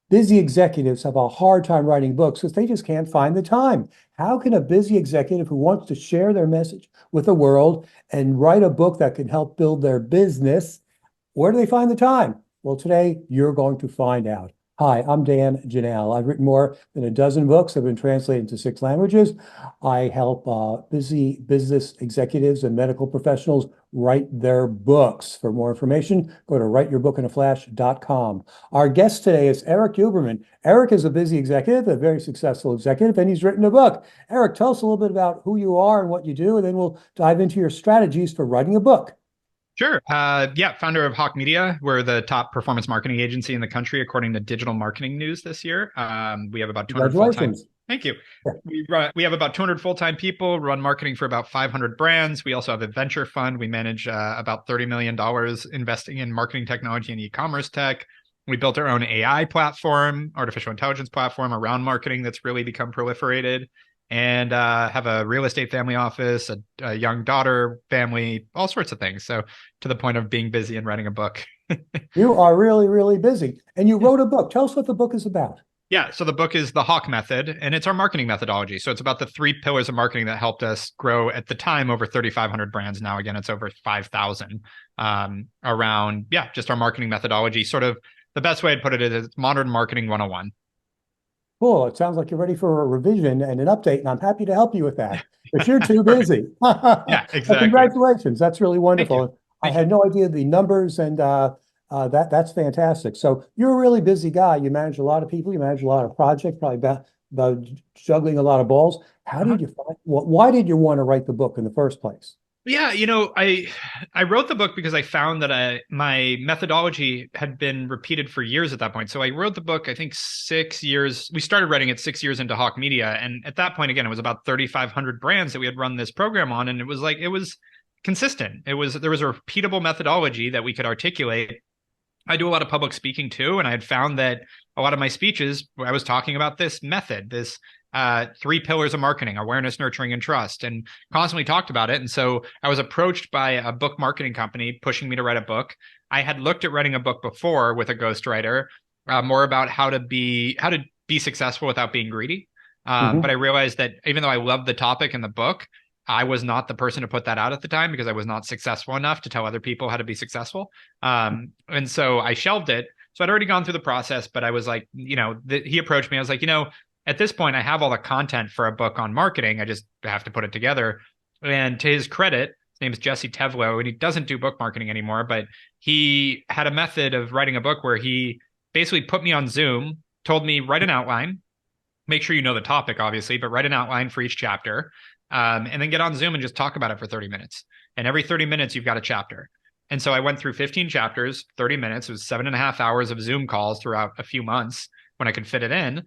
Busy executives have a hard time writing books because they just can't find the time. How can a busy executive who wants to share their message with the world and write a book that can help build their business, where do they find the time? Well, today you're going to find out. Hi, I'm Dan Janal. I've written more than a dozen books that have been translated into 6 languages. I help busy business executives and medical professionals write their books. For more information, go to writeyourbookinaflash.com. Our guest today is Erik Huberman. Erik is a busy executive, a very successful executive, and he's written a book. Erik, tell us a little bit about who you are and what you do, and then we'll dive into your strategies for writing a book. Sure. Yeah, founder of Hawke Media. We're the top performance marketing agency in the country, according to Digital Marketing News this year. We have about 200 full-time. Congratulations. Thank you. We have about 200 full-time people, run marketing for about 500 brands. We also have a venture fund. We manage about $30 million investing in marketing technology and e-commerce tech. We built our own AI platform, artificial intelligence platform around marketing that's really become proliferated, and have a real estate family office, a young daughter family, all sorts of things. So to the point of being busy and writing a book. You are really, really busy. And you wrote a book. Tell us what the book is about. Yeah, so the book is the Hawke Method, and it's our marketing methodology. So it's about the 3 pillars of marketing that helped us grow at the time over 3,500 brands. Now, again, it's over 5,000 around, yeah, just our marketing methodology. Sort of the best way I'd put it is modern marketing 101. Cool. It sounds like you're ready for a revision and an update, and I'm happy to help you with that. But you're too Perfect. busy. Yeah, Well, exactly. congratulations. That's really Thank you. wonderful. I Thank you. had no idea the numbers, and that's fantastic. So you're a really busy guy. You manage a lot of people. You manage a lot of projects, probably about juggling a lot of balls. How Uh-huh. did you find? Why did you want to write the book in the first place? Yeah, I wrote the book because I found that my methodology had been repeated for years at that point. So I wrote the book, I think 6 years. We started writing it 6 years into Hawke Media, and at that point, again, it was about 3,500 brands that we had run this program on, and it was consistent. There was a repeatable methodology that we could articulate. I do a lot of public speaking too, and I had found that a lot of my speeches, I was talking about this method, this 3 pillars of marketing: awareness, nurturing, and trust, and constantly talked about it. And so I was approached by a book marketing company pushing me to write a book. I had looked at writing a book before with a ghostwriter, more about how to be successful without being greedy. But I Mhm. realized that even though I loved the topic in the book, I was not the person to put that out at the time because I was not successful enough to tell other people how to be successful. And so I shelved it. So I'd already gone through the process, but I was like, he approached me. I was like, at this point, I have all the content for a book on marketing. I just have to put it together. And to his credit, his name is Jesse Tevlo, and he doesn't do book marketing anymore, but he had a method of writing a book where he basically put me on Zoom, told me, write an outline, make sure you know the topic, obviously, but write an outline for each chapter, and then get on Zoom and just talk about it for 30 minutes. And every 30 minutes, you've got a chapter. And so I went through 15 chapters, 30 minutes. It was 7.5 hours of Zoom calls throughout a few months when I could fit it in.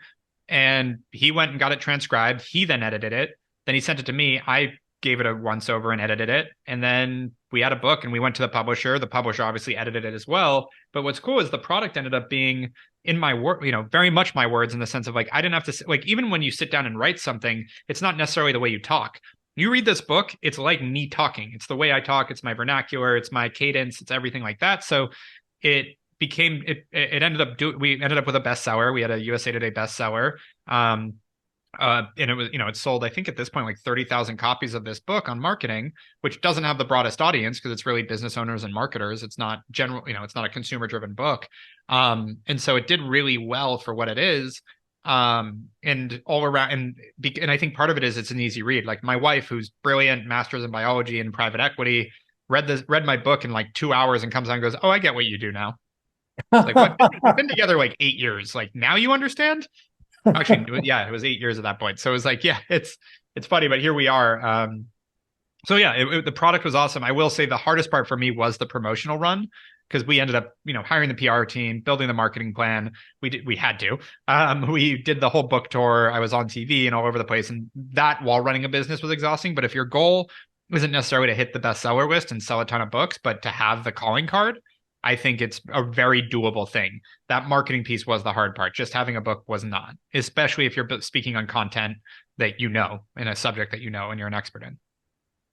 And he went and got it transcribed. He then edited it. Then he sent it to me. I gave it a once over and edited it. And then we had a book and we went to the publisher. The publisher obviously edited it as well. But what's cool is the product ended up being in my word, very much my words, in the sense of like, I didn't have to, like, even when you sit down and write something, it's not necessarily the way you talk. You read this book, it's like me talking. It's the way I talk, it's my vernacular, it's my cadence, it's everything like that. So it it ended up we ended up with a bestseller. We had a USA Today bestseller. And it was, it sold, I think at this point, like 30,000 copies of this book on marketing, which doesn't have the broadest audience because it's really business owners and marketers. It's not general, it's not a consumer driven book. And so it did really well for what it is. And all around, and I think part of it is it's an easy read. Like my wife, who's brilliant, master's in biology and private equity, read my book in like 2 hours and comes out and goes, "Oh, I get what you do now." It's like, what? We've been together like 8 years. Like now you understand? Actually, yeah, it was 8 years at that point. So it was like, yeah, it's funny, but here we are. So yeah, the product was awesome. I will say the hardest part for me was the promotional run because we ended up, hiring the PR team, building the marketing plan. We had to. We did the whole book tour. I was on TV and all over the place, and that while running a business was exhausting. But if your goal isn't necessarily to hit the bestseller list and sell a ton of books, but to have the calling card, I think it's a very doable thing. That marketing piece was the hard part. Just having a book was not, especially if you're speaking on content that in a subject that and you're an expert in.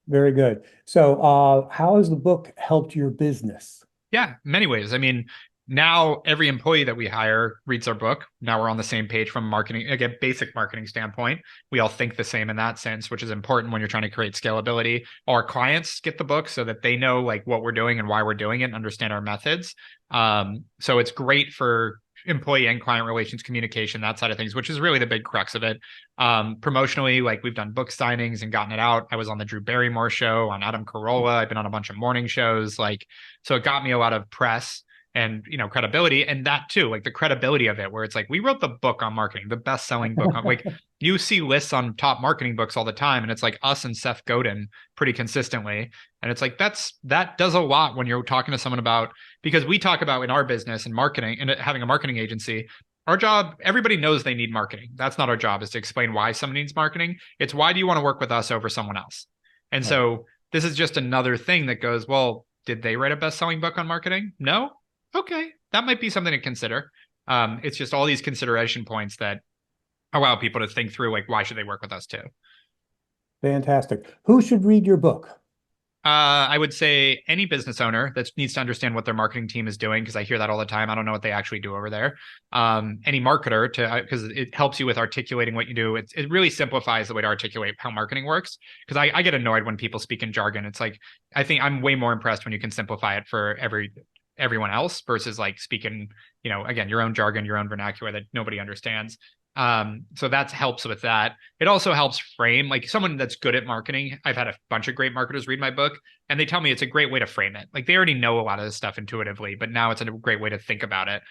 Very good. So, how has the book helped your business? Yeah, many ways. I mean, now every employee that we hire reads our book. Now we're on the same page from marketing, again, basic marketing standpoint. We all think the same in that sense, which is important when you're trying to create scalability. Our clients get the book so that they know like what we're doing and why we're doing it and understand our methods. So it's great for employee and client relations communication, that side of things, which is really the big crux of it. Promotionally, like we've done book signings and gotten it out. I was on the Drew Barrymore show, on Adam Carolla. I've been on a bunch of morning shows. Like, so it got me a lot of press and, you know, credibility. And that too, like the credibility of it, where it's like, we wrote the book on marketing, the best-selling book on, like, you see lists on top marketing books all the time, and it's like us and Seth Godin pretty consistently. And it's like, that does a lot when you're talking to someone about, because we talk about in our business and marketing and having a marketing agency, our job, everybody knows they need marketing. That's not our job, is to explain why someone needs marketing. It's why do you want to work with us over someone else? And so this is just another thing that goes, well, did they write a best-selling book on marketing? No? Okay, that might be something to consider. It's just all these consideration points that allow people to think through, like, why should they work with us too? Fantastic. Who should read your book? I would say any business owner that needs to understand what their marketing team is doing, because I hear that all the time. I don't know what they actually do over there. Any marketer, because it helps you with articulating what you do. It really simplifies the way to articulate how marketing works. Because I get annoyed when people speak in jargon. It's like, I think I'm way more impressed when you can simplify it for everyone else versus like speaking, you know, again, your own jargon, your own vernacular that nobody understands. So that helps with that. It also helps frame, like someone that's good at marketing. I've had a bunch of great marketers read my book, and they tell me it's a great way to frame it. Like they already know a lot of this stuff intuitively, but now it's a great way to think about it.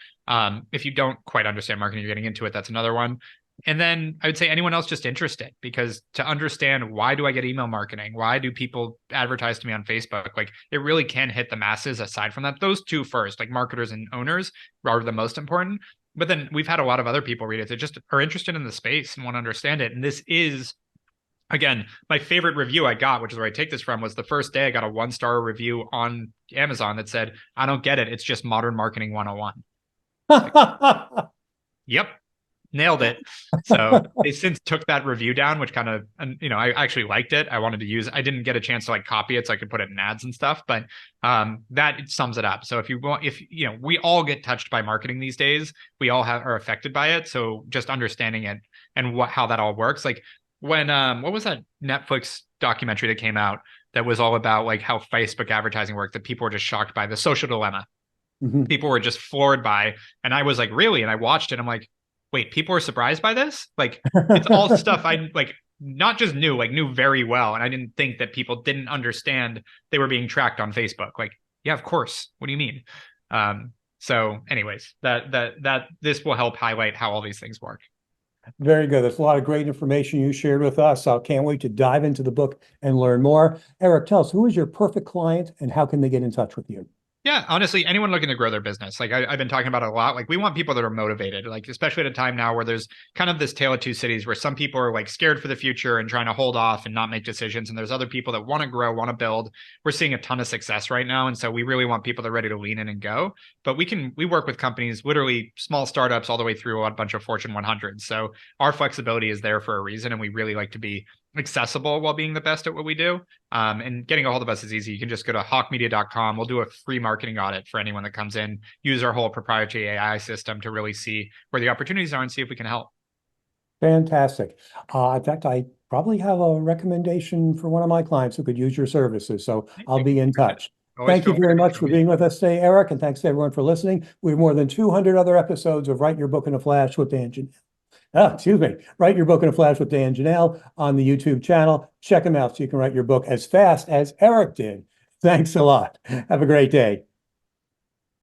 If you don't quite understand marketing, you're getting into it, that's another one. And then I would say anyone else just interested, because to understand, why do I get email marketing? Why do people advertise to me on Facebook? Like it really can hit the masses. Aside from that, those two first, like marketers and owners, are the most important. But then we've had a lot of other people read it that just are interested in the space and want to understand it. And this is, again, my favorite review I got, which is where I take this from, was the first day I got a 1-star review on Amazon that said, I don't get it. It's just modern marketing 101. Like, yep. Nailed it. So they since took that review down, which kind of, you know, I actually liked it. I wanted to use, I didn't get a chance to like copy it so I could put it in ads and stuff, but that sums it up. So if you want, you know, we all get touched by marketing these days, we all are affected by it. So just understanding it and how that all works. Like when, what was that Netflix documentary that came out that was all about like how Facebook advertising worked, that people were just shocked by, The Social Dilemma. Mm-hmm. People were just floored by, and I was like, really? And I watched it. I'm like, wait, people are surprised by this? Like, it's all stuff I like not just knew, like knew very well. And I didn't think that people didn't understand they were being tracked on Facebook. Like, yeah, of course. What do you mean? So anyways, that this will help highlight how all these things work. Very good. There's a lot of great information you shared with us. I can't wait to dive into the book and learn more. Erik, tell us, who is your perfect client and how can they get in touch with you? Yeah, honestly, anyone looking to grow their business. Like I've been talking about it a lot. Like we want people that are motivated, like especially at a time now where there's kind of this tale of two cities, where some people are like scared for the future and trying to hold off and not make decisions. And there's other people that want to grow, want to build. We're seeing a ton of success right now. And so we really want people that are ready to lean in and go. But we work with companies, literally small startups all the way through a bunch of Fortune 100s. So our flexibility is there for a reason. And we really like to be accessible while being the best at what we do. And getting a hold of us is easy. You can just go to hawkemedia.com. We'll do a free marketing audit for anyone that comes in, use our whole proprietary AI system to really see where the opportunities are and see if we can help. Fantastic. In fact, I probably have a recommendation for one of my clients who could use your services. So I'll be in touch. Thank you very much for being with us today, Erik, and thanks to everyone for listening. We have more than 200 other episodes of Write Your Book in a Flash with Dan Janal. Write Your Book in a Flash with Dan Janal on the YouTube channel. Check him out so you can write your book as fast as Erik did. Thanks a lot. Have a great day.